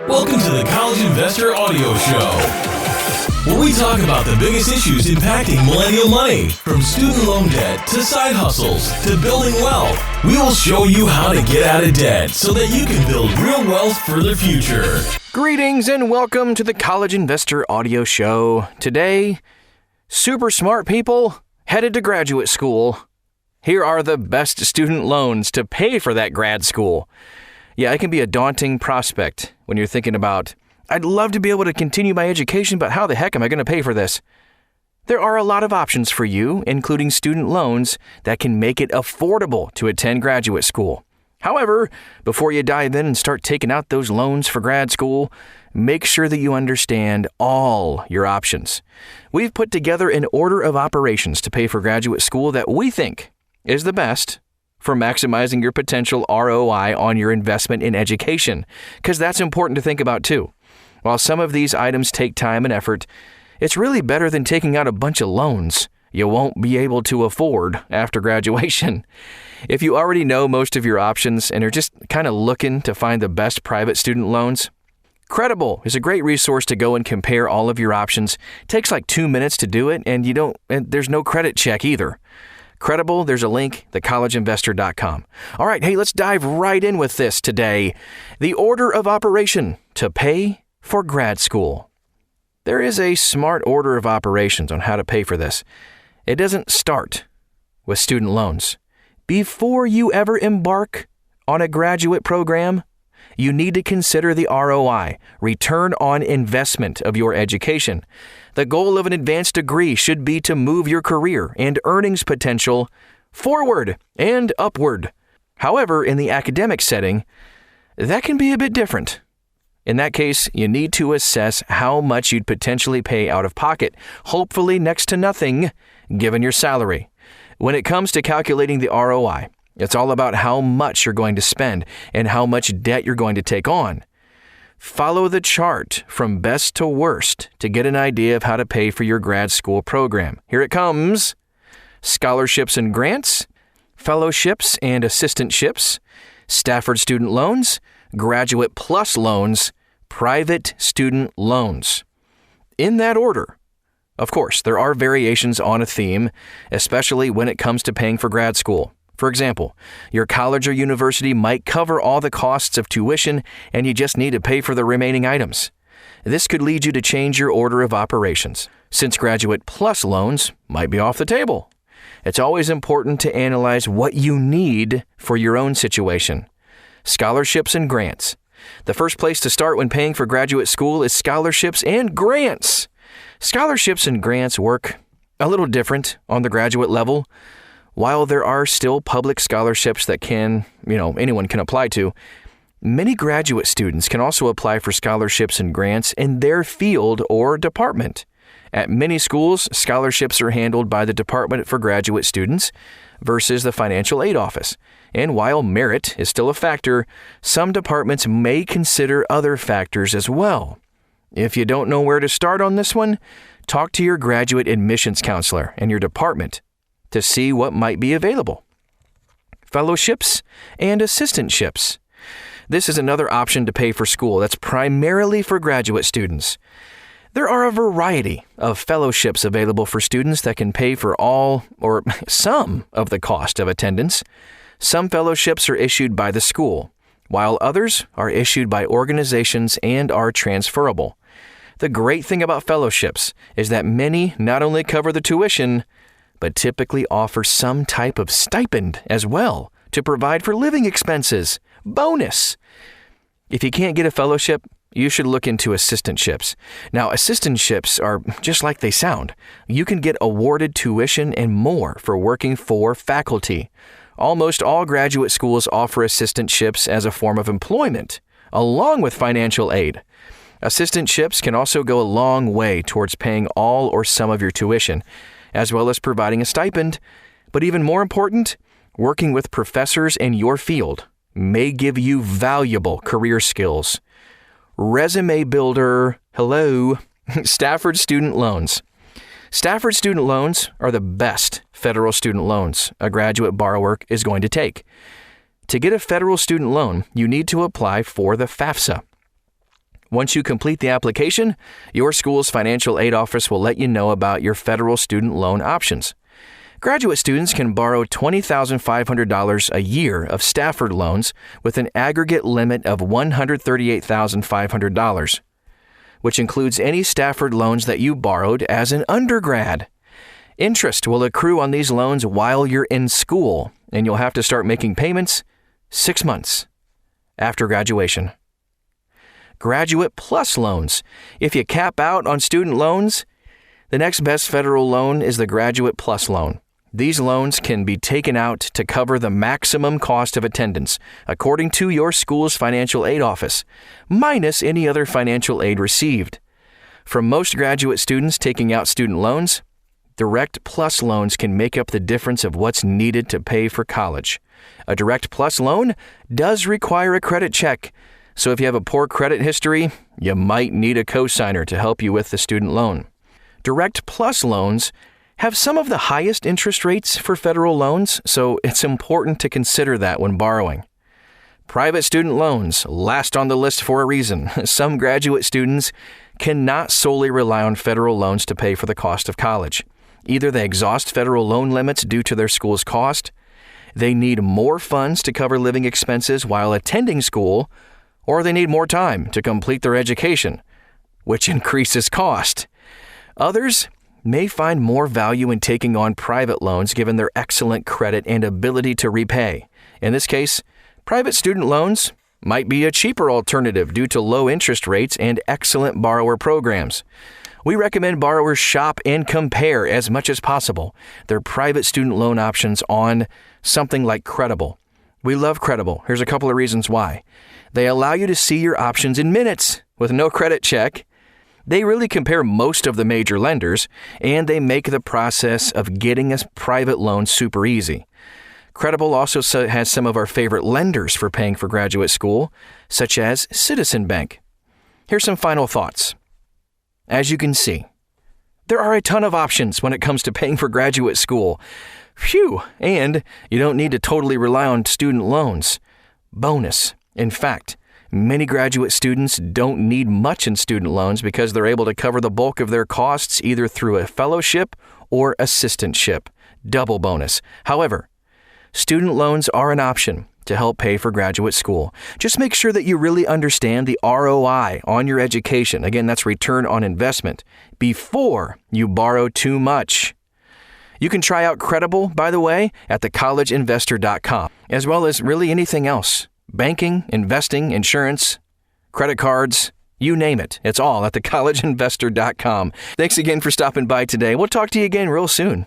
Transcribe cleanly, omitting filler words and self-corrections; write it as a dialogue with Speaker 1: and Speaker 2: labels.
Speaker 1: Welcome to the College Investor Audio Show, where we talk about the biggest issues impacting millennial money, from student loan debt to side hustles to building wealth. We will show you how to get out of debt so that you can build real wealth for the future.
Speaker 2: Greetings and welcome to the College Investor Audio Show. Today, super smart people headed to graduate school. Here are the best student loans to pay for that grad school. Yeah, it can be a daunting prospect when you're thinking about, I'd love to be able to continue my education, but how the heck am I going to pay for this? There are a lot of options for you, including student loans, that can make it affordable to attend graduate school. However, before you dive in and start taking out those loans for grad school, make sure that you understand all your options. We've put together an order of operations to pay for graduate school that we think is the best for maximizing your potential ROI on your investment in education, because that's important to think about too. While some of these items take time and effort, it's really better than taking out a bunch of loans you won't be able to afford after graduation. If you already know most of your options and are just kind of looking to find the best private student loans, Credible is a great resource to go and compare all of your options. It takes like 2 minutes to do it, and there's no credit check either. Credible, there's a link, thecollegeinvestor.com. All right, hey, let's dive right in with this today. The order of operation to pay for grad school. There is a smart order of operations on how to pay for this. It doesn't start with student loans. Before you ever embark on a graduate program, you need to consider the ROI, return on investment of your education. The goal of an advanced degree should be to move your career and earnings potential forward and upward. However, in the academic setting, that can be a bit different. In that case, you need to assess how much you'd potentially pay out of pocket, hopefully next to nothing, given your salary. When it comes to calculating the ROI, it's all about how much you're going to spend and how much debt you're going to take on. Follow the chart from best to worst to get an idea of how to pay for your grad school program. Here it comes. Scholarships and grants, fellowships and assistantships, Stafford student loans, graduate plus loans, private student loans. In that order. Of course, there are variations on a theme, especially when it comes to paying for grad school. For example, your college or university might cover all the costs of tuition and you just need to pay for the remaining items. This could lead you to change your order of operations, since graduate plus loans might be off the table. It's always important to analyze what you need for your own situation. Scholarships and grants. The first place to start when paying for graduate school is scholarships and grants. Scholarships and grants work a little different on the graduate level. While there are still public scholarships that anyone can apply to, many graduate students can also apply for scholarships and grants in their field or department. At many schools, scholarships are handled by the Department for Graduate Students versus the Financial Aid Office. And while merit is still a factor, some departments may consider other factors as well. If you don't know where to start on this one, talk to your graduate admissions counselor and your department to see what might be available. Fellowships and assistantships. This is another option to pay for school that's primarily for graduate students. There are a variety of fellowships available for students that can pay for all or some of the cost of attendance. Some fellowships are issued by the school, while others are issued by organizations and are transferable. The great thing about fellowships is that many not only cover the tuition, but typically offer some type of stipend as well to provide for living expenses. Bonus! If you can't get a fellowship, you should look into assistantships. Now, assistantships are just like they sound. You can get awarded tuition and more for working for faculty. Almost all graduate schools offer assistantships as a form of employment, along with financial aid. Assistantships can also go a long way towards paying all or some of your tuition, as well as providing a stipend. But even more important, working with professors in your field may give you valuable career skills. Resume builder, hello, Stafford student loans. Stafford student loans are the best federal student loans a graduate borrower is going to take. To get a federal student loan, you need to apply for the FAFSA. Once you complete the application, your school's financial aid office will let you know about your federal student loan options. Graduate students can borrow $20,500 a year of Stafford loans with an aggregate limit of $138,500, which includes any Stafford loans that you borrowed as an undergrad. Interest will accrue on these loans while you're in school, and you'll have to start making payments 6 months after graduation. Graduate Plus loans. If you cap out on student loans, the next best federal loan is the Graduate Plus loan. These loans can be taken out to cover the maximum cost of attendance, according to your school's financial aid office, minus any other financial aid received. For most graduate students taking out student loans, Direct Plus loans can make up the difference of what's needed to pay for college. A Direct Plus loan does require a credit check, so if you have a poor credit history, you might need a cosigner to help you with the student loan. Direct Plus loans have some of the highest interest rates for federal loans, so it's important to consider that when borrowing. Private student loans last on the list for a reason. Some graduate students cannot solely rely on federal loans to pay for the cost of college. Either they exhaust federal loan limits due to their school's cost, they need more funds to cover living expenses while attending school, or they need more time to complete their education, which increases cost. Others may find more value in taking on private loans given their excellent credit and ability to repay. In this case, private student loans might be a cheaper alternative due to low interest rates and excellent borrower programs. We recommend borrowers shop and compare as much as possible their private student loan options on something like Credible. We love Credible. Here's a couple of reasons why. They allow you to see your options in minutes with no credit check. They really compare most of the major lenders, and they make the process of getting a private loan super easy. Credible also has some of our favorite lenders for paying for graduate school, such as Citizen Bank. Here's some final thoughts. As you can see, there are a ton of options when it comes to paying for graduate school. Phew! And you don't need to totally rely on student loans. Bonus. In fact, many graduate students don't need much in student loans because they're able to cover the bulk of their costs either through a fellowship or assistantship. Double bonus. However, student loans are an option to help pay for graduate school. Just make sure that you really understand the ROI on your education. Again, that's return on investment, before you borrow too much. You can try out Credible, by the way, at thecollegeinvestor.com, as well as really anything else. Banking, investing, insurance, credit cards, you name it. It's all at thecollegeinvestor.com. Thanks again for stopping by today. We'll talk to you again real soon.